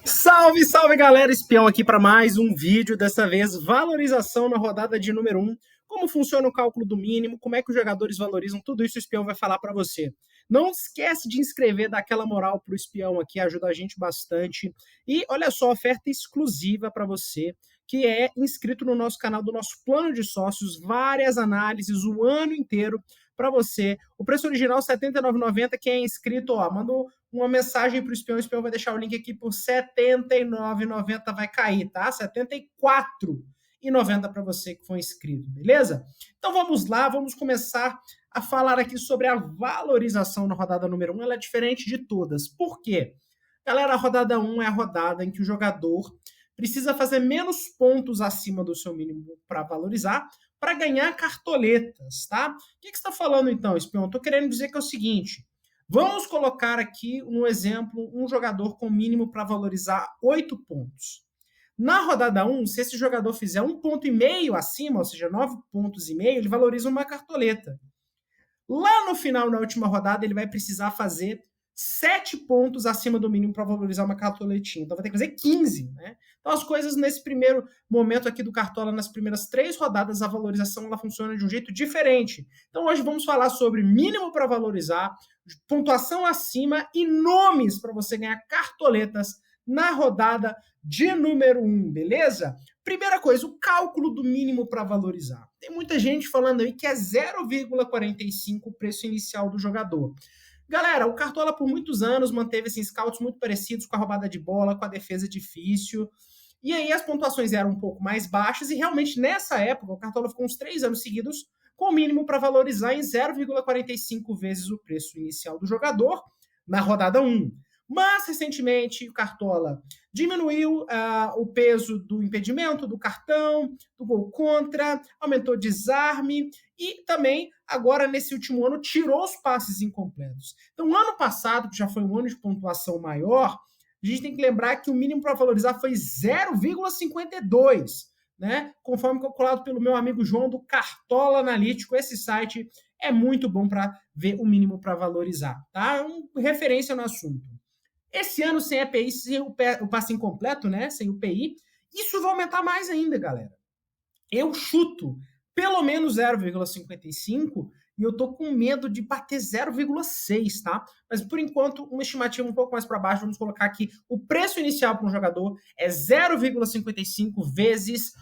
Salve, salve galera, espião aqui para mais um vídeo, dessa vez valorização na rodada de número um. Como funciona o cálculo do mínimo, como é que os jogadores valorizam, tudo isso o espião vai falar para você. Não esquece de inscrever, dar aquela moral pro espião aqui, ajuda a gente bastante. E olha só, oferta exclusiva para você que é inscrito no nosso canal do nosso plano de sócios, várias análises o ano inteiro para você. O preço original R$ 79,90, quem é inscrito, ó, manda uma mensagem para o espião vai deixar o link aqui por R$ 79,90, vai cair, tá? R$ 74,90 para você que for inscrito, beleza? Então vamos lá, vamos começar a falar aqui sobre a valorização na rodada número 1. Ela é diferente de todas. Por quê? Galera, a rodada 1 é a rodada em que o jogador precisa fazer menos pontos acima do seu mínimo para valorizar, para ganhar cartoletas, tá? O que você está falando então, espião? Estou querendo dizer que é o seguinte: vamos colocar aqui um exemplo, um jogador com mínimo para valorizar 8 pontos. Na rodada 1, se esse jogador fizer 1,5 ponto acima, ou seja, 9,5 pontos, ele valoriza uma cartoleta. Lá no final, na última rodada, ele vai precisar fazer 7 pontos acima do mínimo para valorizar uma cartoletinha. Então vai ter que fazer 15, né? Então as coisas nesse primeiro momento aqui do Cartola, nas primeiras 3 rodadas, a valorização ela funciona de um jeito diferente. Então hoje vamos falar sobre mínimo para valorizar, pontuação acima e nomes para você ganhar cartoletas na rodada de número 1, beleza? Primeira coisa, o cálculo do mínimo para valorizar. Tem muita gente falando aí que é 0,45 o preço inicial do jogador. Galera, o Cartola por muitos anos manteve esses scouts muito parecidos com a roubada de bola, com a defesa difícil. E aí as pontuações eram um pouco mais baixas e realmente nessa época o Cartola ficou uns 3 anos seguidos com o mínimo para valorizar em 0,45 vezes o preço inicial do jogador na rodada 1. Mas, recentemente, o Cartola diminuiu o peso do impedimento, do cartão, do gol contra, aumentou desarme e também, agora, nesse último ano, tirou os passes incompletos. Então, ano passado, que já foi um ano de pontuação maior, a gente tem que lembrar que o mínimo para valorizar foi 0,52, né? Conforme calculado pelo meu amigo João do Cartola Analítico. Esse site é muito bom para ver o mínimo para valorizar, tá? É uma referência no assunto. Esse ano, sem EPI, sem o passe incompleto, né? Sem o PI, isso vai aumentar mais ainda, galera. Eu chuto pelo menos 0,55 e eu tô com medo de bater 0,6, tá? Mas por enquanto, uma estimativa um pouco mais para baixo, vamos colocar aqui o preço inicial para um jogador é 0,55 vezes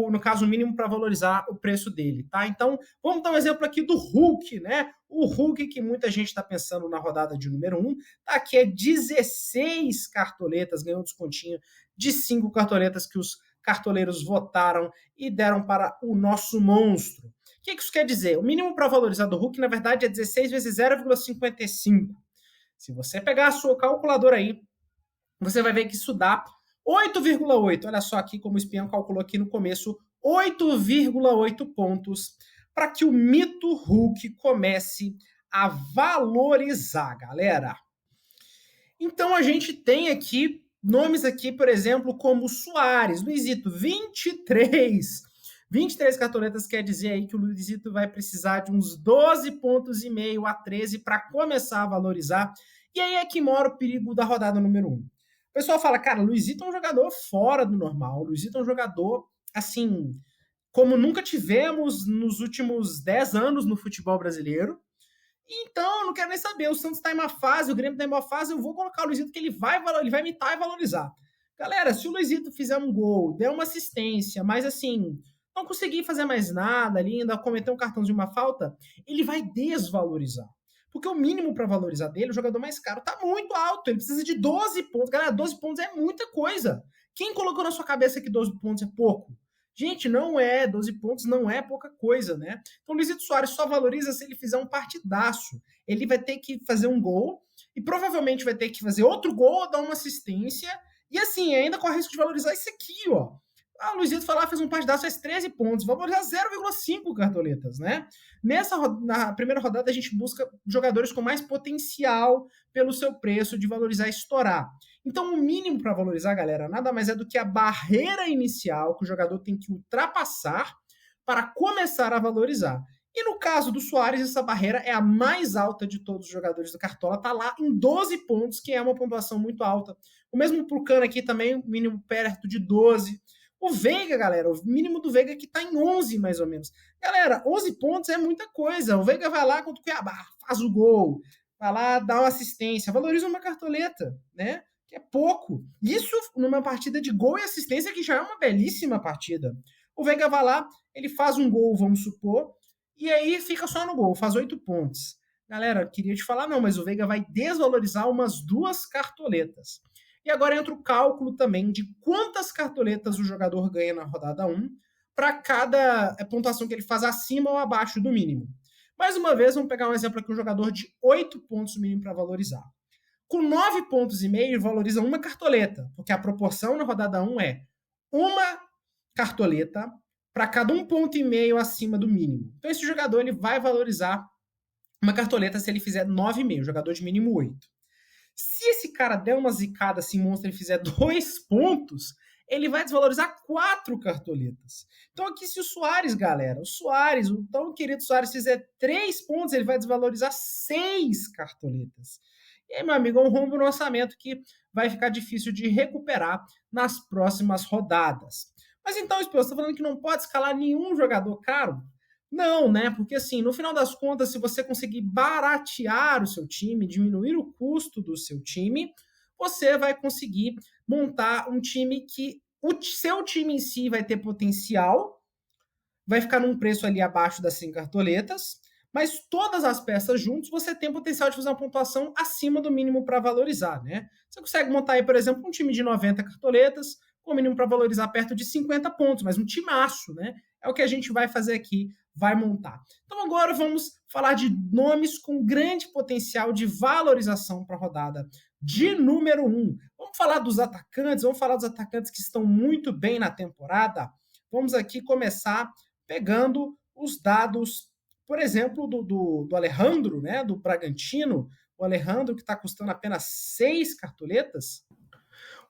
no caso, o mínimo para valorizar o preço dele, tá? Então, vamos dar um exemplo aqui do Hulk, né? O Hulk que muita gente está pensando na rodada de número 1, tá aqui, é 16 cartoletas, ganhou um descontinho de 5 cartoletas que os cartoleiros votaram e deram para o nosso monstro. O que isso quer dizer? O mínimo para valorizar do Hulk, na verdade, é 16 vezes 0,55. Se você pegar a sua calculadora aí, você vai ver que isso dá 8,8. Olha só aqui como o espião calculou aqui no começo, 8,8 pontos para que o mito Hulk comece a valorizar, galera. Então a gente tem aqui nomes aqui, por exemplo, como Soares, Luizito, 23. 23 cartoletas quer dizer aí que o Luizito vai precisar de uns 12 pontos e meio a 13 para começar a valorizar. E aí é que mora o perigo da rodada número 1. O pessoal fala, cara, o Luizito é um jogador fora do normal. O Luizito é um jogador, assim, como nunca tivemos nos últimos 10 anos no futebol brasileiro. Então, eu não quero nem saber. O Santos está em uma fase, o Grêmio está em uma fase, eu vou colocar o Luizito que ele vai imitar e valorizar. Galera, se o Luizito fizer um gol, der uma assistência, mas assim, não conseguir fazer mais nada ali, ainda cometer um cartão de uma falta, ele vai desvalorizar. Porque o mínimo para valorizar dele, o jogador mais caro, tá muito alto. Ele precisa de 12 pontos. Galera, 12 pontos é muita coisa. Quem colocou na sua cabeça que 12 pontos é pouco? Gente, não é, 12 pontos não é pouca coisa, né? Então o Luizito Soares só valoriza se ele fizer um partidaço. Ele vai ter que fazer um gol e provavelmente vai ter que fazer outro gol, dar uma assistência e assim, ainda corre risco de valorizar isso aqui, ó. Ah, o Luizito foi lá, fez um partidaço, faz 13 pontos, vai valorizar 0,5 cartoletas, né? Na primeira rodada a gente busca jogadores com mais potencial pelo seu preço de valorizar e estourar. Então, o mínimo para valorizar, galera, nada mais é do que a barreira inicial que o jogador tem que ultrapassar para começar a valorizar. E no caso do Suárez, essa barreira é a mais alta de todos os jogadores do Cartola, tá lá em 12 pontos, que é uma pontuação muito alta. O mesmo pro Cano aqui também, o mínimo perto de 12. O Veiga, galera, o mínimo do Veiga aqui tá em 11, mais ou menos. Galera, 11 pontos é muita coisa. O Veiga vai lá contra o Cuiabá, faz o gol, vai lá, dá uma assistência, valoriza uma cartoleta, né? Que é pouco. Isso numa partida de gol e assistência, que já é uma belíssima partida. O Veiga vai lá, ele faz um gol, vamos supor, e aí fica só no gol, faz 8 pontos. Galera, queria te falar não, mas o Veiga vai desvalorizar umas 2 cartoletas. E agora entra o cálculo também de quantas cartoletas o jogador ganha na rodada 1 para cada pontuação que ele faz acima ou abaixo do mínimo. Mais uma vez, vamos pegar um exemplo aqui, um jogador de 8 pontos mínimo para valorizar. Com 9 pontos e meio, ele valoriza uma cartoleta, porque a proporção na rodada 1 é uma cartoleta para cada 1,5 ponto acima do mínimo. Então, esse jogador ele vai valorizar uma cartoleta se ele fizer 9,5, jogador de mínimo 8. Se esse cara der uma zicada assim, monstro, ele fizer 2 pontos, ele vai desvalorizar 4 cartoletas. Então aqui se o Suárez, galera, o tão querido Suárez fizer 3 pontos, ele vai desvalorizar 6 cartoletas. E aí, meu amigo, é um rombo no orçamento que vai ficar difícil de recuperar nas próximas rodadas. Mas então, Espio, você está falando que não pode escalar nenhum jogador caro? Não, né? Porque assim, no final das contas, se você conseguir baratear o seu time, diminuir o custo do seu time, você vai conseguir montar um time que o seu time em si vai ter potencial, vai ficar num preço ali abaixo das 100 cartoletas, mas todas as peças juntos você tem potencial de fazer uma pontuação acima do mínimo para valorizar, né? Você consegue montar aí, por exemplo, um time de 90 cartoletas, com o mínimo para valorizar perto de 50 pontos, mas um timaço, né? É o que a gente vai fazer aqui, vai montar. Então agora vamos falar de nomes com grande potencial de valorização para a rodada de número 1. Vamos falar dos atacantes que estão muito bem na temporada. Vamos aqui começar pegando os dados, por exemplo, do Alejandro, né, do Bragantino. O Alejandro que está custando apenas 6 cartoletas.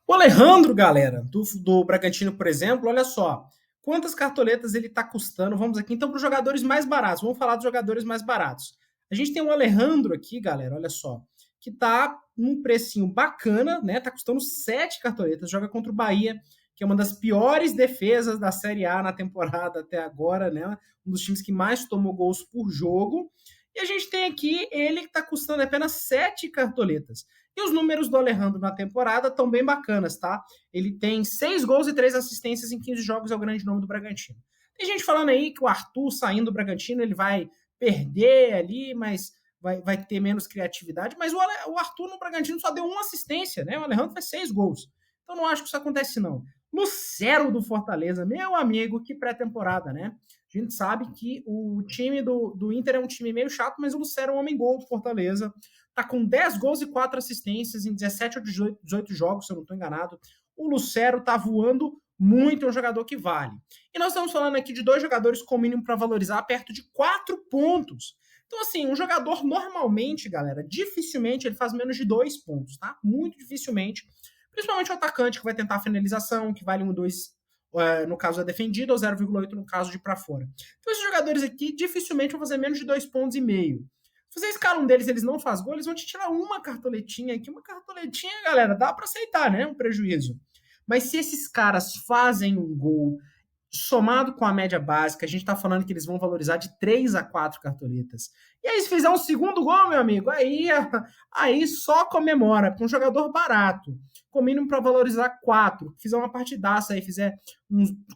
O Alejandro, galera, do Bragantino, por exemplo, olha só. Quantas cartoletas ele está custando? Vamos aqui, então, para os jogadores mais baratos. Vamos falar dos jogadores mais baratos. A gente tem o Alejandro aqui, galera, olha só, que está num precinho bacana, né? Está custando 7 cartoletas. Joga contra o Bahia, que é uma das piores defesas da Série A na temporada até agora, né? Um dos times que mais tomou gols por jogo. E a gente tem aqui ele que está custando apenas 7 cartoletas. E os números do Alejandro na temporada estão bem bacanas, tá? Ele tem 6 gols e 3 assistências em 15 jogos, é o grande nome do Bragantino. Tem gente falando aí que o Arthur saindo do Bragantino, ele vai perder ali, mas vai ter menos criatividade. Mas o Arthur no Bragantino só deu 1 assistência, né? O Alejandro fez 6 gols. Então não acho que isso acontece, não. Lucero do Fortaleza, meu amigo, que pré-temporada, né? A gente sabe que o time do Inter é um time meio chato, mas o Lucero é um homem-gol do Fortaleza. Tá com 10 gols e 4 assistências em 17 ou 18 jogos, se eu não estou enganado. O Lucero tá voando muito, é um jogador que vale. E nós estamos falando aqui de 2 jogadores com mínimo para valorizar perto de 4 pontos. Então, assim, um jogador normalmente, galera, dificilmente ele faz menos de 2 pontos, tá? Muito dificilmente. Principalmente o atacante que vai tentar a finalização, que vale 1,2 no caso da defendida, ou 0,8 no caso de para fora. Então, esses jogadores aqui dificilmente vão fazer menos de 2,5 pontos. Se você escala um deles e eles não faz gol, eles vão te tirar uma cartoletinha aqui. Uma cartoletinha, galera, dá para aceitar, né? Um prejuízo. Mas se esses caras fazem um gol somado com a média básica, a gente tá falando que eles vão valorizar de 3 a 4 cartoletas. E aí, se fizer um segundo gol, meu amigo, aí só comemora, para um jogador barato, com mínimo para valorizar 4, fizer uma partidaça aí, fizer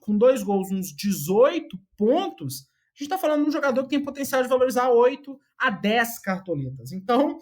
com 2 gols, uns 18 pontos, a gente tá falando de um jogador que tem potencial de valorizar 8 a 10 cartoletas. Então,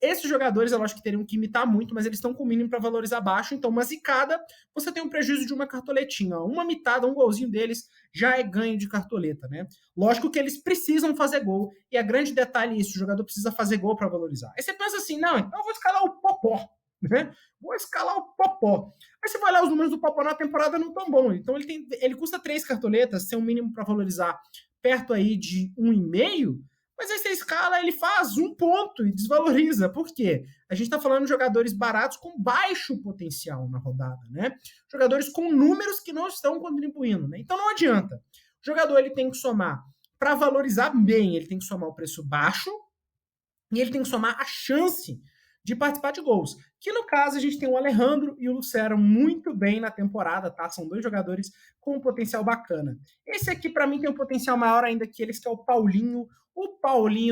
esses jogadores, eu acho que teriam que imitar muito, mas eles estão com o mínimo para valorizar baixo. Então, uma zicada, você tem um prejuízo de uma cartoletinha. Uma mitada, um golzinho deles já é ganho de cartoleta, né? Lógico que eles precisam fazer gol. E a grande detalhe é isso, o jogador precisa fazer gol para valorizar. Aí você pensa assim, não, então eu vou escalar o Popó, né? Vou escalar o Popó. Aí você vai olhar os números do Popó na temporada, não tão bom. Então ele custa 3 cartoletas, tem um mínimo para valorizar perto aí de 1,5. Mas aí você escala, ele faz 1 ponto e desvaloriza. Por quê? A gente está falando de jogadores baratos com baixo potencial na rodada, né? Jogadores com números que não estão contribuindo, né? Então não adianta. O jogador ele tem que somar para valorizar bem, ele tem que somar o preço baixo e ele tem que somar a chance de participar de gols. Que no caso a gente tem o Alejandro e o Lucero muito bem na temporada, tá? São dois jogadores com um potencial bacana. Esse aqui para mim tem um potencial maior ainda que eles, que é o Paulinho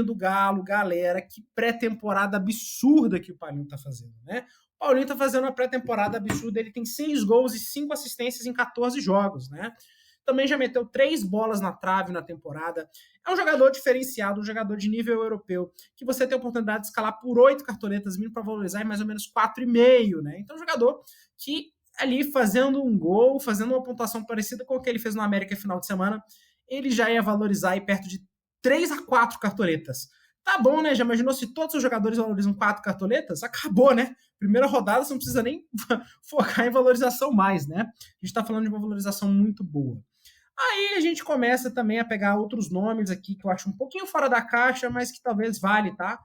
do Galo, galera, que pré-temporada absurda que o Paulinho tá fazendo, né? O Paulinho tá fazendo uma pré-temporada absurda, ele tem 6 gols e 5 assistências em 14 jogos, né? Também já meteu 3 bolas na trave na temporada. É um jogador diferenciado, um jogador de nível europeu, que você tem a oportunidade de escalar por 8 cartoletas mínimo para valorizar em mais ou menos 4,5, né? Então, um jogador que ali fazendo um gol, fazendo uma pontuação parecida com o que ele fez no América final de semana, ele já ia valorizar aí perto de 3 a 4 cartoletas. Tá bom, né? Já imaginou se todos os jogadores valorizam 4 cartoletas? Acabou, né? Primeira rodada, você não precisa nem focar em valorização mais, né? A gente tá falando de uma valorização muito boa. Aí a gente começa também a pegar outros nomes aqui que eu acho um pouquinho fora da caixa, mas que talvez vale, tá?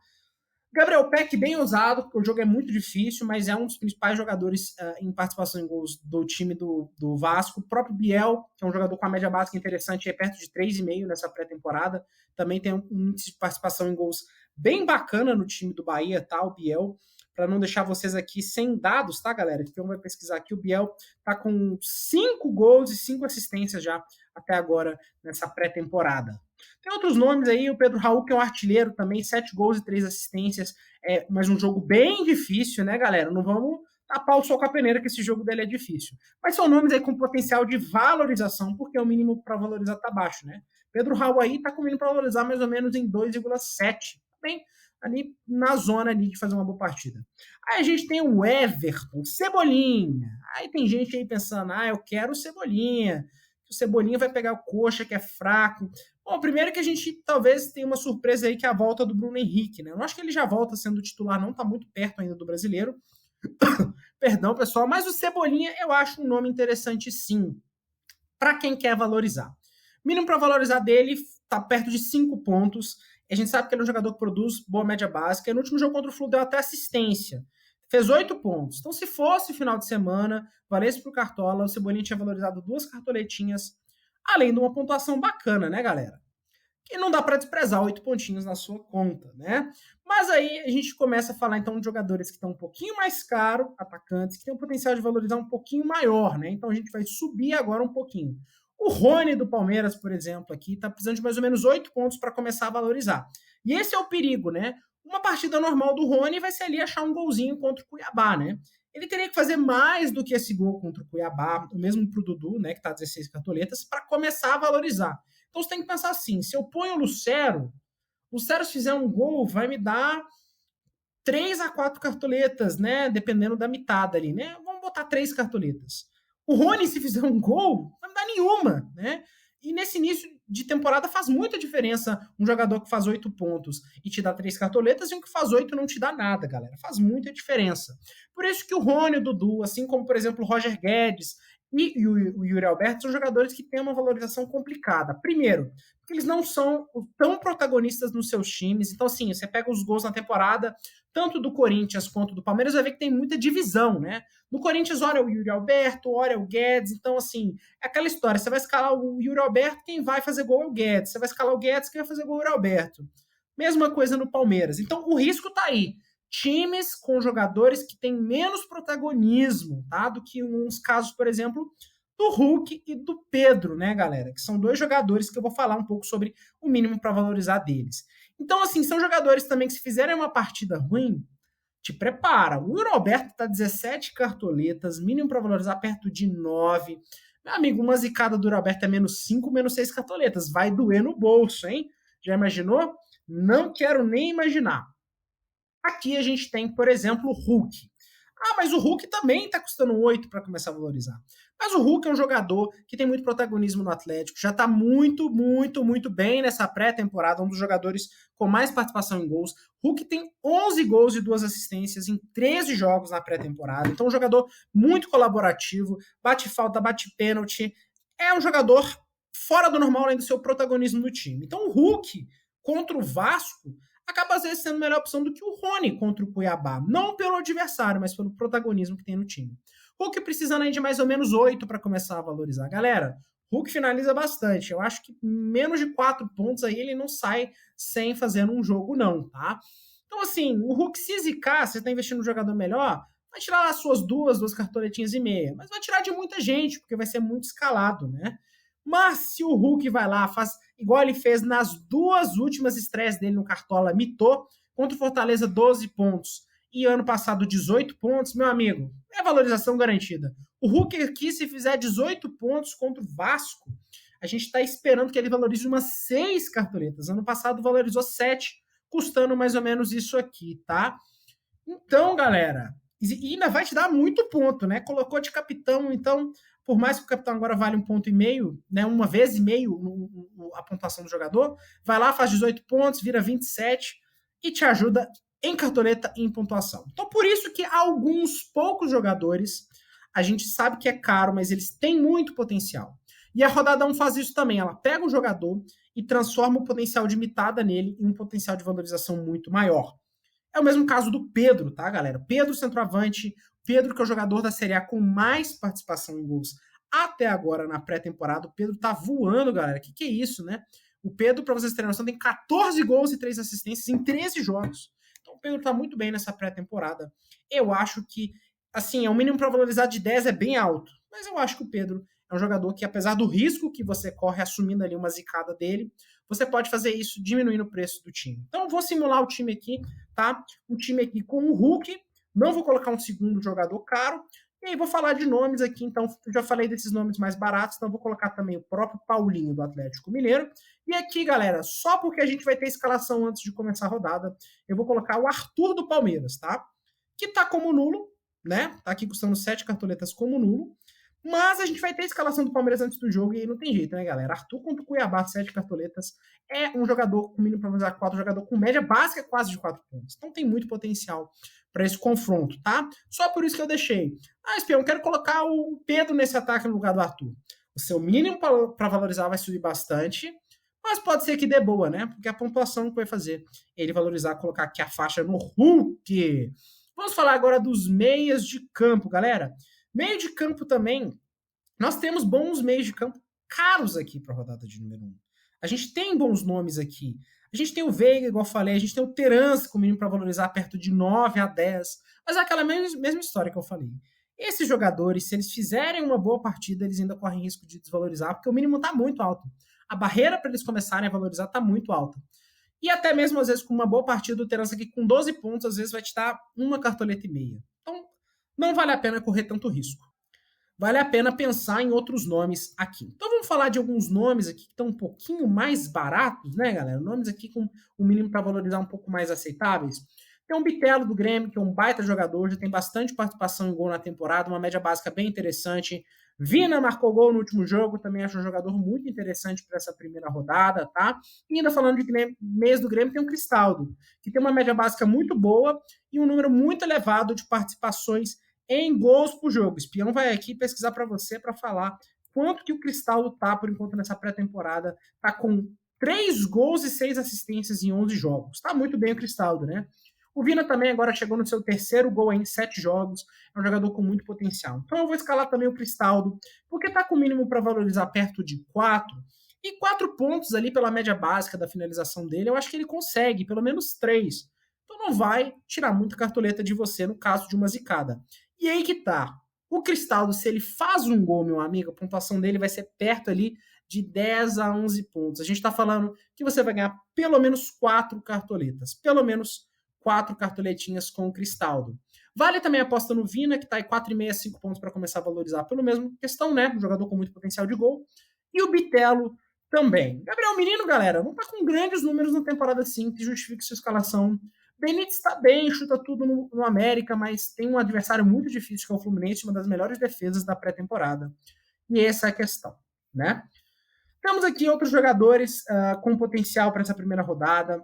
Gabriel Peck, bem ousado, porque o jogo é muito difícil, mas é um dos principais jogadores em participação em gols do time do Vasco. O próprio Biel, que é um jogador com a média básica interessante, é perto de 3,5 nessa pré-temporada. Também tem um índice de participação em gols bem bacana no time do Bahia, tá? O Biel, para não deixar vocês aqui sem dados, tá, galera? Então vai pesquisar aqui. O Biel tá com 5 gols e 5 assistências já até agora nessa pré-temporada. Tem outros nomes aí, o Pedro Raul, que é um artilheiro também, 7 gols e 3 assistências, mas um jogo bem difícil, né, galera? Não vamos tapar o sol com a peneira, que esse jogo dele é difícil. Mas são nomes aí com potencial de valorização, porque o mínimo para valorizar tá baixo, né? Pedro Raul aí tá com o mínimo para valorizar mais ou menos em 2,7. Bem, ali na zona ali de fazer uma boa partida. Aí a gente tem o Everton, Cebolinha. Aí tem gente aí pensando, eu quero o Cebolinha. O Cebolinha vai pegar o Coxa, que é fraco. Bom, primeiro que a gente talvez tenha uma surpresa aí, que é a volta do Bruno Henrique, né? Eu não acho que ele já volta sendo titular, não, tá muito perto ainda do brasileiro. Perdão, pessoal, mas o Cebolinha eu acho um nome interessante, sim, para quem quer valorizar. Mínimo para valorizar dele tá perto de 5 pontos. A gente sabe que ele é um jogador que produz boa média básica. No último jogo contra o Flu deu até assistência. Fez 8 pontos. Então, se fosse final de semana, valesse pro Cartola, o Cebolinha tinha valorizado 2 cartoletinhas, além de uma pontuação bacana, né, galera? Que não dá para desprezar 8 pontinhos na sua conta, né? Mas aí a gente começa a falar, então, de jogadores que estão um pouquinho mais caros, atacantes, que têm um potencial de valorizar um pouquinho maior, né? Então, a gente vai subir agora um pouquinho. O Rony do Palmeiras, por exemplo, aqui, tá precisando de mais ou menos 8 pontos para começar a valorizar. E esse é o perigo, né? Uma partida normal do Rony vai ser ali achar um golzinho contra o Cuiabá, né? Ele teria que fazer mais do que esse gol contra o Cuiabá, o mesmo pro Dudu, né, que tá 16 cartoletas, para começar a valorizar. Então você tem que pensar assim, se eu ponho o Lucero se fizer um gol, vai me dar 3 a 4 cartoletas, né, dependendo da mitada ali, né? Vamos botar 3 cartoletas. O Rony, se fizer um gol, não vai me dar nenhuma, né? E nesse início de temporada faz muita diferença um jogador que faz 8 pontos e te dá 3 cartoletas e um que faz 8 e não te dá nada, galera. Faz muita diferença. Por isso que o Rony, o Dudu, assim como, por exemplo, o Roger Guedes e o Yuri Alberto são jogadores que têm uma valorização complicada. Primeiro, porque eles não são tão protagonistas nos seus times. Então, assim, você pega os gols na temporada, tanto do Corinthians quanto do Palmeiras, vai ver que tem muita divisão, né? No Corinthians, ora é o Yuri Alberto, ora é o Guedes. Então, assim, é aquela história. Você vai escalar o Yuri Alberto, quem vai fazer gol é o Guedes. Você vai escalar o Guedes, quem vai fazer gol é o Yuri Alberto. Mesma coisa no Palmeiras. Então, o risco tá aí. Times com jogadores que têm menos protagonismo, tá? Do que uns casos, por exemplo, do Hulk e do Pedro, né, galera? Que são 2 jogadores que eu vou falar um pouco sobre o mínimo para valorizar deles. Então, assim, são jogadores também que, se fizerem uma partida ruim, te prepara. O Yuri Alberto tá 17 cartoletas, mínimo para valorizar perto de 9. Meu amigo, uma zicada do Yuri Alberto é menos 5, menos 6 cartoletas. Vai doer no bolso, hein? Já imaginou? Não quero nem imaginar. Aqui a gente tem, por exemplo, o Hulk. Mas o Hulk também está custando 8 para começar a valorizar. Mas o Hulk é um jogador que tem muito protagonismo no Atlético, já está muito, muito, muito bem nessa pré-temporada, um dos jogadores com mais participação em gols. Hulk tem 11 gols e 2 assistências em 13 jogos na pré-temporada, então um jogador muito colaborativo, bate falta, bate pênalti, é um jogador fora do normal além do seu protagonismo no time. Então o Hulk contra o Vasco acaba às vezes sendo a melhor opção do que o Rony contra o Cuiabá. Não pelo adversário, mas pelo protagonismo que tem no time. Hulk precisando aí de mais ou menos 8 para começar a valorizar. Galera, Hulk finaliza bastante. Eu acho que menos de 4 pontos aí ele não sai sem fazer um jogo, não, tá? Então, assim, o Hulk se zicar, você tá investindo no jogador melhor, vai tirar as suas duas cartoletinhas e meia. Mas vai tirar de muita gente, porque vai ser muito escalado, né? Mas se o Hulk vai lá, faz igual ele fez nas 2 últimas estreias dele no Cartola, mitou, contra o Fortaleza 12 pontos e ano passado 18 pontos, meu amigo, é valorização garantida. O Hulk aqui, se fizer 18 pontos contra o Vasco, a gente está esperando que ele valorize umas 6 cartoletas. Ano passado valorizou 7, custando mais ou menos isso aqui, tá? Então, galera, e ainda vai te dar muito ponto, né? Colocou de capitão, então, por mais que o capitão agora vale 1,5 ponto, né? Uma vez e meio a pontuação do jogador, vai lá, faz 18 pontos, vira 27 e te ajuda em cartoleta e em pontuação. Então, por isso que alguns poucos jogadores, a gente sabe que é caro, mas eles têm muito potencial. E a rodada 1 faz isso também. Ela pega o jogador e transforma o potencial de mitada nele em um potencial de valorização muito maior. É o mesmo caso do Pedro, tá, galera? Pedro, centroavante. Pedro, que é o jogador da Série A com mais participação em gols até agora na pré-temporada. O Pedro tá voando, galera. Que é isso, né? O Pedro, para vocês terem noção, tem 14 gols e 3 assistências em 13 jogos. Então o Pedro tá muito bem nessa pré-temporada. Eu acho que, assim, é o mínimo para valorizar de 10 é bem alto. Mas eu acho que o Pedro é um jogador que, apesar do risco que você corre assumindo ali uma zicada dele, você pode fazer isso diminuindo o preço do time. Então, eu vou simular o time aqui, tá? Um time aqui com o Hulk, não vou colocar um segundo jogador caro, e aí vou falar de nomes aqui, então, eu já falei desses nomes mais baratos, então vou colocar também o próprio Paulinho do Atlético Mineiro. E aqui, galera, só porque a gente vai ter escalação antes de começar a rodada, eu vou colocar o Arthur do Palmeiras, tá? Que tá como nulo, né? Tá aqui custando 7 cartoletas como nulo. Mas a gente vai ter a escalação do Palmeiras antes do jogo e aí não tem jeito, né, galera? Arthur contra o Cuiabá, 7 cartoletas, é um jogador com mínimo para usar 4, jogador com média básica quase de 4 pontos. Então tem muito potencial para esse confronto, tá? Só por isso que eu deixei. Ah, espião, quero colocar o Pedro nesse ataque no lugar do Arthur. O seu mínimo para valorizar vai subir bastante, mas pode ser que dê boa, né? Porque a pontuação que vai fazer ele valorizar, colocar aqui a faixa no Hulk. Vamos falar agora dos meias de campo, galera. Meio de campo também, nós temos bons meios de campo caros aqui para a rodada de número 1. A gente tem bons nomes aqui. A gente tem o Veiga, igual eu falei, a gente tem o Terence com o mínimo para valorizar perto de 9 a 10. Mas é aquela mesma história que eu falei. Esses jogadores, se eles fizerem uma boa partida, eles ainda correm risco de desvalorizar, porque o mínimo está muito alto. A barreira para eles começarem a valorizar está muito alta. E até mesmo, às vezes, com uma boa partida, o Terence aqui com 12 pontos, às vezes vai te dar uma cartoleta e meia. Então, não vale a pena correr tanto risco. Vale a pena pensar em outros nomes aqui. Então vamos falar de alguns nomes aqui que estão um pouquinho mais baratos, né, galera? Nomes aqui com o mínimo para valorizar um pouco mais aceitáveis. Tem um Bitelo do Grêmio, que é um baita jogador, já tem bastante participação em gol na temporada, uma média básica bem interessante. Vina marcou gol no último jogo, também acho um jogador muito interessante para essa primeira rodada, tá? E ainda falando de mês do Grêmio, tem o Cristaldo, que tem uma média básica muito boa e um número muito elevado de participações em gols por jogo. O Espião vai aqui pesquisar para você para falar quanto que o Cristaldo tá por enquanto nessa pré-temporada. Tá com 3 gols e 6 assistências em 11 jogos. Tá muito bem o Cristaldo, né? O Vina também agora chegou no seu terceiro gol em 7 jogos. É um jogador com muito potencial. Então eu vou escalar também o Cristaldo, porque tá com o mínimo para valorizar perto de 4. E 4 pontos ali pela média básica da finalização dele, eu acho que ele consegue, pelo menos 3. Então não vai tirar muita cartoleta de você no caso de uma zicada. E aí que tá. O Cristaldo, se ele faz um gol, meu amigo, a pontuação dele vai ser perto ali de 10 a 11 pontos. A gente tá falando que você vai ganhar pelo menos 4 cartoletas. Pelo menos 4 cartoletinhas com o Cristaldo. Vale também a aposta no Vina, que tá em 4,5 5 pontos para começar a valorizar pelo mesmo questão, né? Um jogador com muito potencial de gol. E o Bitelo também. Gabriel Menino, galera, não tá com grandes números na temporada 5 que justifique sua escalação. Benítez está bem, chuta tudo no América, mas tem um adversário muito difícil, que é o Fluminense, uma das melhores defesas da pré-temporada. E essa é a questão, né? Temos aqui outros jogadores com potencial para essa primeira rodada.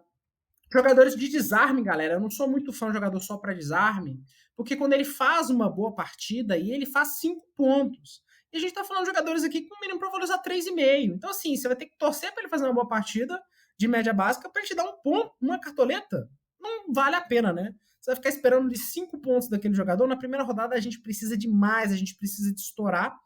Jogadores de desarme, galera. Eu não sou muito fã de jogador só para desarme, porque quando ele faz uma boa partida, e ele faz 5 pontos. E a gente tá falando de jogadores aqui com o mínimo para valorizar 3,5. Então, assim, você vai ter que torcer para ele fazer uma boa partida de média básica para ele te dar um ponto, uma cartoleta. Não vale a pena, né? Você vai ficar esperando de 5 pontos daquele jogador. Na primeira rodada a gente precisa de mais, a gente precisa de estourar.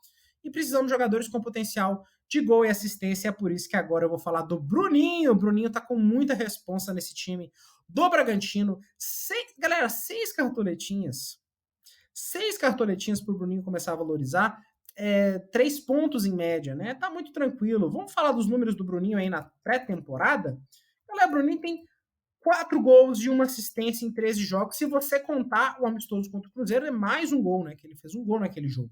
E precisamos de jogadores com potencial de gol e assistência. É por isso que agora eu vou falar do Bruninho. O Bruninho tá com muita responsa nesse time do Bragantino. Galera, 6 cartoletinhas. 6 cartoletinhas para o Bruninho começar a valorizar. 3 pontos em média, né? Tá muito tranquilo. Vamos falar dos números do Bruninho aí na pré-temporada? Galera, o Bruninho tem 4 gols e 1 assistência em 13 jogos. Se você contar o amistoso contra o Cruzeiro, é mais um gol, né? Que ele fez um gol naquele jogo.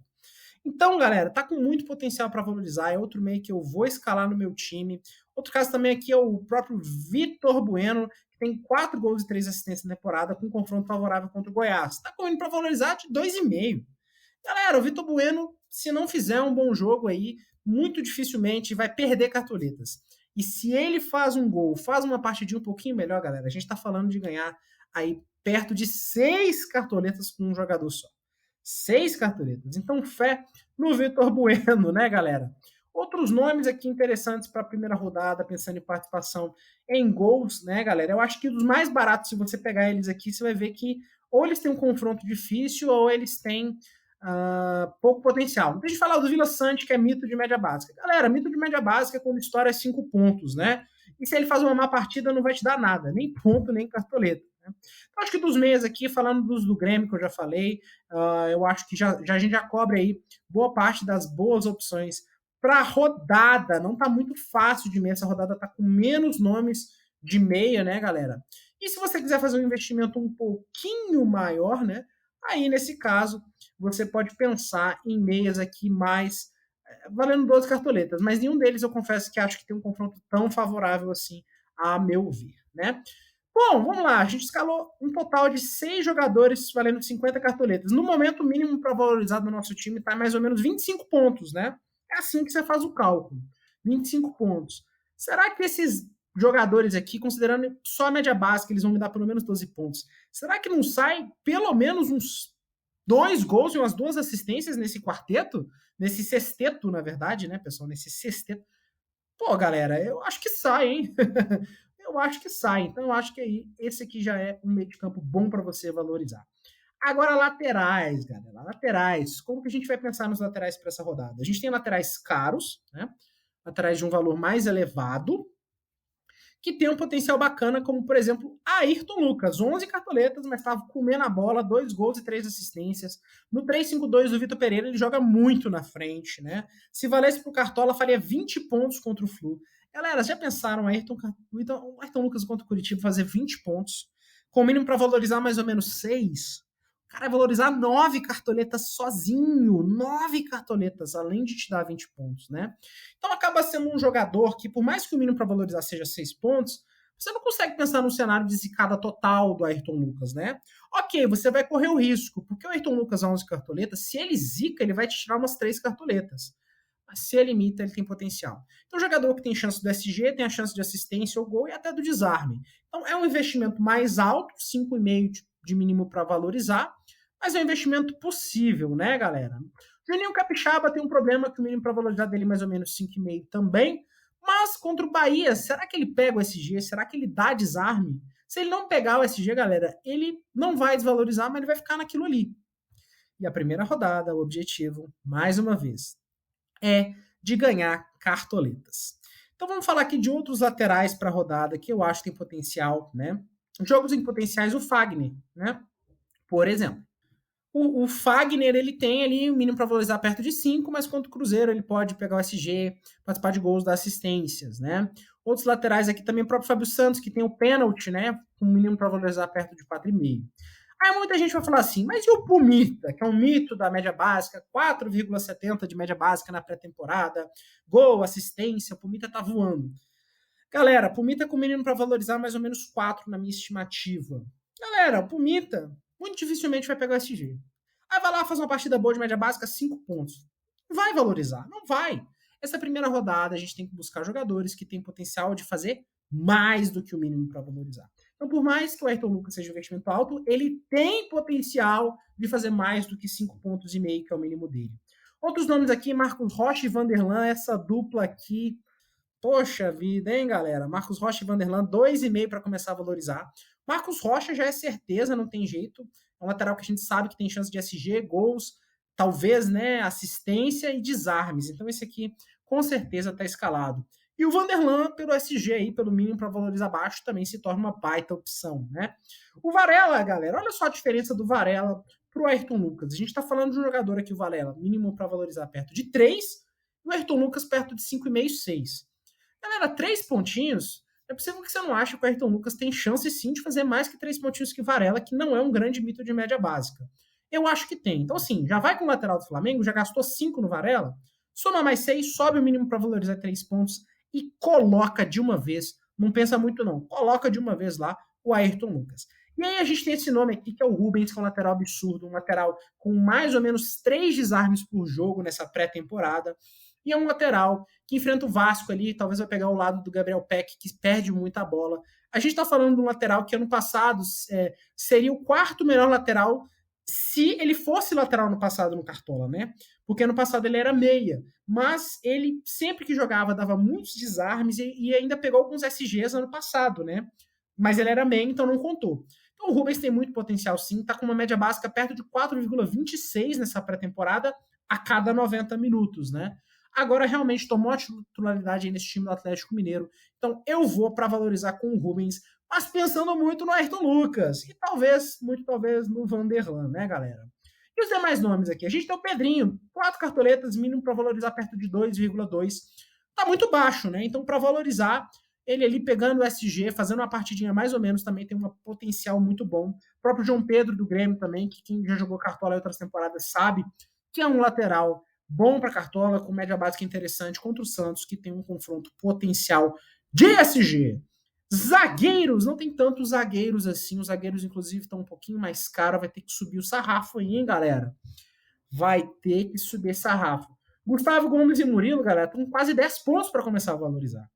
Então, galera, tá com muito potencial para valorizar. É outro meio que eu vou escalar no meu time. Outro caso também aqui é o próprio Vitor Bueno, que tem 4 gols e 3 assistências na temporada, com confronto favorável contra o Goiás. Tá correndo para valorizar de 2,5. Galera, o Vitor Bueno, se não fizer um bom jogo aí, muito dificilmente vai perder cartoletas. E se ele faz um gol, faz uma partidinha um pouquinho melhor, galera, a gente tá falando de ganhar aí perto de 6 cartoletas com um jogador só. 6 cartoletas. Então, fé no Vitor Bueno, né, galera? Outros nomes aqui interessantes para a primeira rodada, pensando em participação em gols, né, galera? Eu acho que dos mais baratos, se você pegar eles aqui, você vai ver que ou eles têm um confronto difícil ou eles têm pouco potencial. Deixa eu falar do Vila Sante, que é mito de média básica. Galera, mito de média básica é quando estoura é 5 pontos, né? E se ele faz uma má partida, não vai te dar nada, nem ponto, nem cartoleta. Né? Então, acho que dos meias aqui, falando dos do Grêmio, que eu já falei, eu acho que a gente já cobre aí boa parte das boas opções para a rodada. Não tá muito fácil de meia, essa rodada tá com menos nomes de meia, né, galera? E se você quiser fazer um investimento um pouquinho maior, né? Aí, nesse caso, você pode pensar em meias aqui mais valendo 12 cartoletas, mas nenhum deles eu confesso que acho que tem um confronto tão favorável assim, a meu ver, né? Bom, vamos lá, a gente escalou um total de 6 jogadores valendo 50 cartoletas. No momento, o mínimo para valorizar do nosso time está mais ou menos 25 pontos, né? É assim que você faz o cálculo, 25 pontos. Será que esses jogadores aqui, considerando só a média básica, eles vão me dar pelo menos 12 pontos? Será que não sai pelo menos uns 2 gols e umas 2 assistências nesse quarteto? Nesse sexteto, na verdade, né, pessoal? Nesse sexteto. Pô, galera, eu acho que sai, hein? Eu acho que sai. Então, eu acho que aí esse aqui já é um meio de campo bom para você valorizar. Agora, laterais, galera. Laterais. Como que a gente vai pensar nos laterais para essa rodada? A gente tem laterais caros, né? Laterais de um valor mais elevado, que tem um potencial bacana, como, por exemplo, Ayrton Lucas. 11 cartoletas, mas estava comendo a bola, 2 gols e 3 assistências. No 3-5-2 do Vitor Pereira, ele joga muito na frente, né? Se valesse para o Cartola, faria 20 pontos contra o Flu. Galera, já pensaram Ayrton Lucas contra o Curitiba fazer 20 pontos? Com o mínimo para valorizar mais ou menos 6? O cara vai valorizar 9 cartoletas sozinho. 9 cartoletas, além de te dar 20 pontos, né? Então acaba sendo um jogador que, por mais que o mínimo para valorizar seja 6 pontos, você não consegue pensar no cenário de zicada total do Ayrton Lucas, né? Ok, você vai correr o risco, porque o Ayrton Lucas a 11 cartoletas, se ele zica, ele vai te tirar umas 3 cartoletas. Mas se ele imita, ele tem potencial. Então, o jogador que tem chance do SG, tem a chance de assistência ou gol e até do desarme. Então, é um investimento mais alto, 5,5 de mínimo para valorizar, mas é um investimento possível, né, galera? Juninho Capixaba tem um problema que o mínimo para valorizar dele é mais ou menos 5,5 também, mas contra o Bahia, será que ele pega o SG? Será que ele dá desarme? Se ele não pegar o SG, galera, ele não vai desvalorizar, mas ele vai ficar naquilo ali. E a primeira rodada, o objetivo, mais uma vez, é de ganhar cartoletas. Então vamos falar aqui de outros laterais para a rodada que eu acho que tem potencial, né? Jogos em potenciais, o Fagner, né? Por exemplo. O Fagner, ele tem ali o mínimo para valorizar perto de 5, mas contra o Cruzeiro ele pode pegar o SG, participar de gols das assistências, né? Outros laterais aqui também, o próprio Fábio Santos, que tem o pênalti, né? Com o mínimo para valorizar perto de 4,5. Aí muita gente vai falar assim, mas e o Pumita, que é um mito da média básica, 4,70 de média básica na pré-temporada, gol, assistência, o Pumita tá voando. Galera, o Pumita com mínimo para valorizar mais ou menos 4 na minha estimativa. Galera, o Pumita muito dificilmente vai pegar o SG. Aí vai lá, faz uma partida boa de média básica, 5 pontos. Vai valorizar? Não vai. Essa primeira rodada a gente tem que buscar jogadores que têm potencial de fazer mais do que o mínimo para valorizar. Então, por mais que o Ayrton Lucas seja um investimento alto, ele tem potencial de fazer mais do que 5,5 pontos, que é o mínimo dele. Outros nomes aqui, Marcos Rocha e Vanderlan, essa dupla aqui. Poxa vida, hein, galera? Marcos Rocha e Vanderlan, 2,5 para começar a valorizar. Marcos Rocha já é certeza, não tem jeito. É um lateral que a gente sabe que tem chance de SG, gols, talvez, né, assistência e desarmes. Então esse aqui com certeza está escalado. E o Vanderlan, pelo SG aí, pelo mínimo para valorizar baixo, também se torna uma baita opção, né? O Varela, galera, olha só a diferença do Varela pro Ayrton Lucas. A gente está falando de um jogador aqui, o Varela, mínimo para valorizar perto de 3, e o Ayrton Lucas perto de 5,5, 6. Galera, 3 pontinhos, é possível que você não ache que o Ayrton Lucas tem chance sim de fazer mais que 3 pontinhos que Varela, que não é um grande mito de média básica. Eu acho que tem. Então, assim, já vai com o lateral do Flamengo, já gastou 5 no Varela, soma mais 6, sobe o mínimo para valorizar 3 pontos e coloca de uma vez. Não pensa muito, não. Coloca de uma vez lá o Ayrton Lucas. E aí a gente tem esse nome aqui, que é o Rubens, que é um lateral absurdo, um lateral com mais ou menos 3 desarmes por jogo nessa pré-temporada. E é um lateral que enfrenta o Vasco ali, talvez vai pegar o lado do Gabriel Peck, que perde muita bola. A gente está falando de um lateral que ano passado seria o quarto melhor lateral se ele fosse lateral no passado no Cartola, né? Porque ano passado ele era meia, mas ele sempre que jogava dava muitos desarmes e ainda pegou alguns SGs ano passado, né? Mas ele era meia, então não contou. Então o Rubens tem muito potencial sim, tá com uma média básica perto de 4,26 nessa pré-temporada a cada 90 minutos, né? Agora realmente tomou a titularidade aí nesse time do Atlético Mineiro. Então eu vou para valorizar com o Rubens, mas pensando muito no Ayrton Lucas e talvez, muito talvez, no Vanderlan, né, galera? E os demais nomes aqui? A gente tem o Pedrinho, 4 cartoletas, mínimo para valorizar perto de 2,2. Tá muito baixo, né? Então, para valorizar, ele ali pegando o SG, fazendo uma partidinha mais ou menos, também tem um potencial muito bom. O próprio João Pedro do Grêmio também, que quem já jogou Cartola em outras temporadas sabe que é um lateral bom para Cartola, com média básica interessante contra o Santos, que tem um confronto potencial de SG. Zagueiros, não tem tantos zagueiros assim. Os zagueiros, inclusive, estão um pouquinho mais caros. Vai ter que subir o sarrafo aí, hein, galera? Vai ter que subir sarrafo. Gustavo Gomes e Murilo, galera, estão quase 10 pontos para começar a valorizar.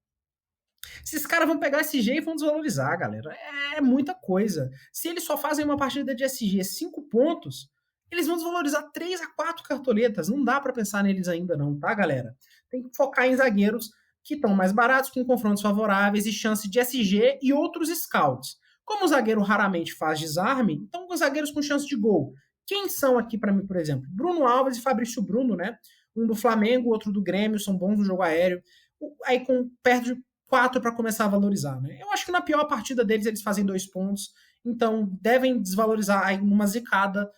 Esses caras vão pegar SG e vão desvalorizar, galera. É muita coisa. Se eles só fazem uma partida de SG 5 pontos, eles vão desvalorizar 3 a 4 cartoletas. Não dá para pensar neles ainda não, tá, galera? Tem que focar em zagueiros que estão mais baratos, com confrontos favoráveis e chance de SG e outros scouts. Como o zagueiro raramente faz desarme, então os zagueiros com chance de gol. Quem são aqui para mim, por exemplo? Bruno Alves e Fabrício Bruno, né? Um do Flamengo, outro do Grêmio, são bons no jogo aéreo. Aí com perto de 4 para começar a valorizar, né? Eu acho que na pior partida deles eles fazem 2 pontos, então devem desvalorizar aí numa zicada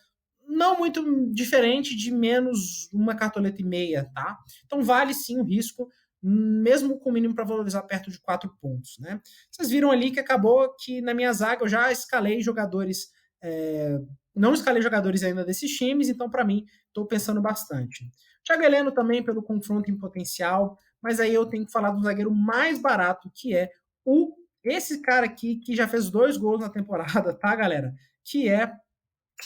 não muito diferente de menos uma cartoleta e meia, tá? Então vale sim o risco, mesmo com o mínimo para valorizar perto de 4 pontos, né? Vocês viram ali que acabou que na minha zaga eu já escalei jogadores, não escalei jogadores ainda desses times, então para mim estou pensando bastante. Thiago Heleno também pelo confronto em potencial, mas aí eu tenho que falar do zagueiro mais barato, que é esse cara aqui que já fez 2 gols na temporada, tá, galera? Que é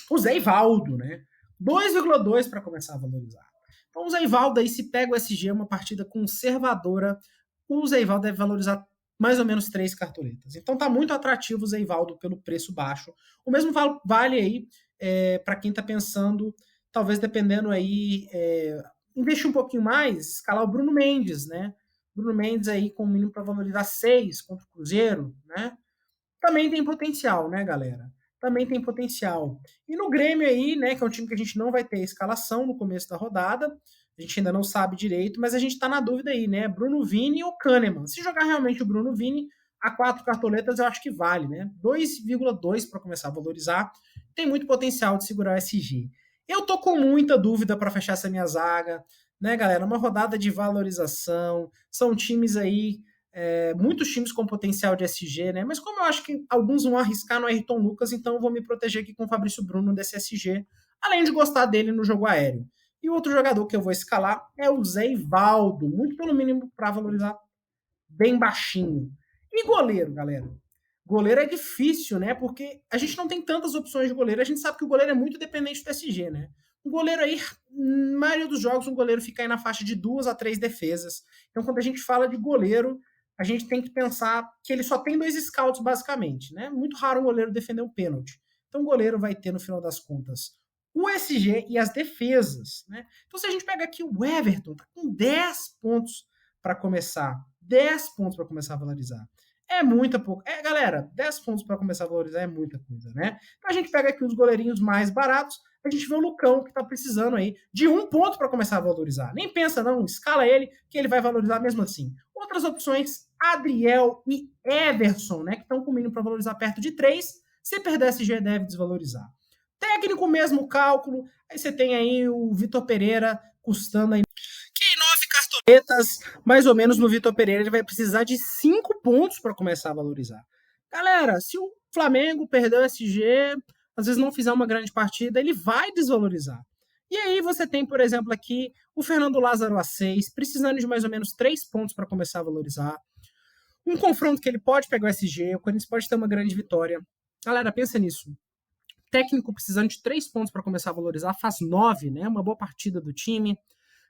o Zé Ivaldo, né? 2,2 para começar a valorizar. Então o Zé Ivaldo aí, se pega o SG, uma partida conservadora, o Zé Ivaldo deve valorizar mais ou menos 3 cartoletas. Então tá muito atrativo o Zé Ivaldo pelo preço baixo. O mesmo vale aí para quem tá pensando, talvez dependendo aí, investir um pouquinho mais, escalar o Bruno Mendes, né? Bruno Mendes aí com o mínimo para valorizar 6 contra o Cruzeiro, né? Também tem potencial, né, galera? Também tem potencial. E no Grêmio aí, né, que é um time que a gente não vai ter escalação no começo da rodada, a gente ainda não sabe direito, mas a gente tá na dúvida aí, né? Bruno Vini ou Kahneman. Se jogar realmente o Bruno Vini, a 4 cartoletas eu acho que vale, né? 2,2 para começar a valorizar. Tem muito potencial de segurar o SG. Eu tô com muita dúvida para fechar essa minha zaga, né, galera? Uma rodada de valorização, são times aí muitos times com potencial de SG, né? Mas como eu acho que alguns vão arriscar no Ayrton Lucas, então eu vou me proteger aqui com o Fabrício Bruno desse SG, além de gostar dele no jogo aéreo. E o outro jogador que eu vou escalar é o Zé Ivaldo, muito pelo mínimo para valorizar bem baixinho. E goleiro, galera? Goleiro é difícil, né? Porque a gente não tem tantas opções de goleiro. A gente sabe que o goleiro é muito dependente do SG, né? Um goleiro aí, na maioria dos jogos, um goleiro fica aí na faixa de 2 a 3 defesas. Então, quando a gente fala de goleiro, a gente tem que pensar que ele só tem 2 scouts, basicamente, né? Muito raro um goleiro defender um pênalti. Então, o goleiro vai ter, no final das contas, o SG e as defesas, né? Então, se a gente pega aqui o Everton, tá com 10 pontos para começar. 10 pontos para começar a valorizar. É muita pouco. Galera, 10 pontos para começar a valorizar é muita coisa, né? Então, a gente pega aqui os goleirinhos mais baratos. a gente vê o Lucão, que está precisando aí de 1 ponto para começar a valorizar. Nem pensa, não, escala ele, que ele vai valorizar mesmo assim. Outras opções, Adriel e Everson, né, que estão com o mínimo para valorizar perto de 3. Se perder SG, deve desvalorizar. Técnico, mesmo cálculo. Aí você tem aí o Vitor Pereira custando aí que 9 cartoletas, mais ou menos no Vitor Pereira, ele vai precisar de 5 pontos para começar a valorizar. Galera, se o Flamengo perder o SG, às vezes não fizer uma grande partida, ele vai desvalorizar. E aí você tem, por exemplo, aqui o Fernando Lázaro a 6, precisando de mais ou menos 3 pontos para começar a valorizar. Um confronto que ele pode pegar o SG, o Corinthians pode ter uma grande vitória. Galera, pensa nisso. Técnico precisando de 3 pontos para começar a valorizar, faz 9, né? Uma boa partida do time.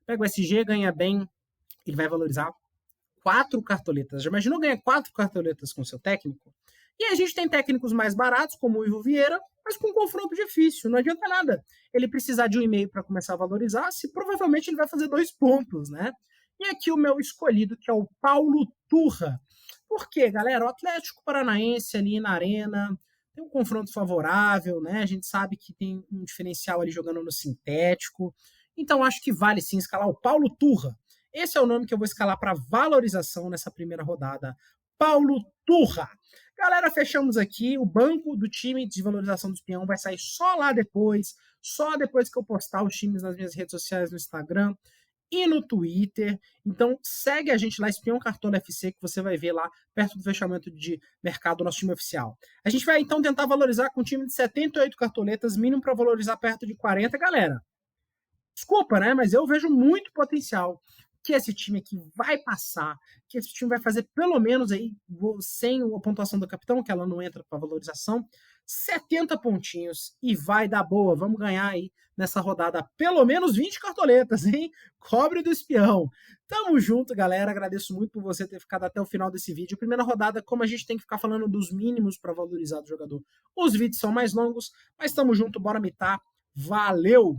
Pega o SG, ganha bem, ele vai valorizar 4 cartoletas. Já imaginou ganhar 4 cartoletas com seu técnico? E a gente tem técnicos mais baratos, como o Ivo Vieira, mas com um confronto difícil, não adianta nada. Ele precisar de 1,5 para começar a valorizar, se provavelmente ele vai fazer 2 pontos, né? E aqui o meu escolhido, que é o Paulo Turra. Por quê, galera? O Atlético Paranaense ali na arena tem um confronto favorável, né? A gente sabe que tem um diferencial ali jogando no sintético. Então acho que vale sim escalar o Paulo Turra. Esse é o nome que eu vou escalar para valorização nessa primeira rodada. Paulo Turra. Galera, fechamos aqui. O banco do time de valorização do Espião vai sair só depois que eu postar os times nas minhas redes sociais, no Instagram e no Twitter. Então segue a gente lá, Espião Cartola FC, que você vai ver lá perto do fechamento de mercado o nosso time oficial. A gente vai então tentar valorizar com um time de 78 cartoletas, mínimo para valorizar perto de 40, galera. Desculpa, né? Mas eu vejo muito potencial que esse time aqui vai passar, que esse time vai fazer pelo menos aí, sem a pontuação do capitão, que ela não entra para valorização, 70 pontinhos e vai dar boa. Vamos ganhar aí nessa rodada pelo menos 20 cartoletas, hein? Cobre do Espião. Tamo junto, galera. Agradeço muito por você ter ficado até o final desse vídeo. Primeira rodada, como a gente tem que ficar falando dos mínimos para valorizar do jogador, os vídeos são mais longos, mas tamo junto, bora mitar. Valeu!